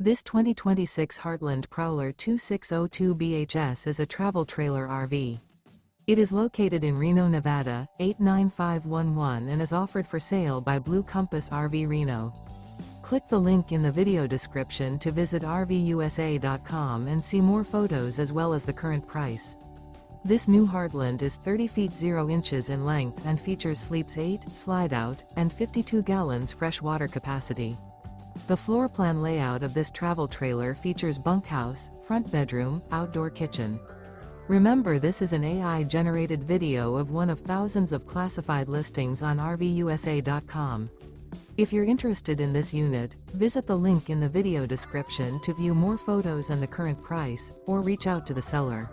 This 2026 Heartland Prowler 2602 BHS is a travel trailer RV. It is located in Reno, Nevada, 89511 and is offered for sale by Blue Compass RV Reno. Click the link in the video description to visit RVUSA.com and see more photos as well as the current price. This new Heartland is 30 feet 0 inches in length and features sleeps 8, slide-out, and 52 gallons fresh water capacity. The floor plan layout of this travel trailer features bunkhouse, front bedroom, outdoor kitchen. Remember, this is an AI-generated video of one of thousands of classified listings on RVUSA.com. If you're interested in this unit, visit the link in the video description to view more photos and the current price, or reach out to the seller.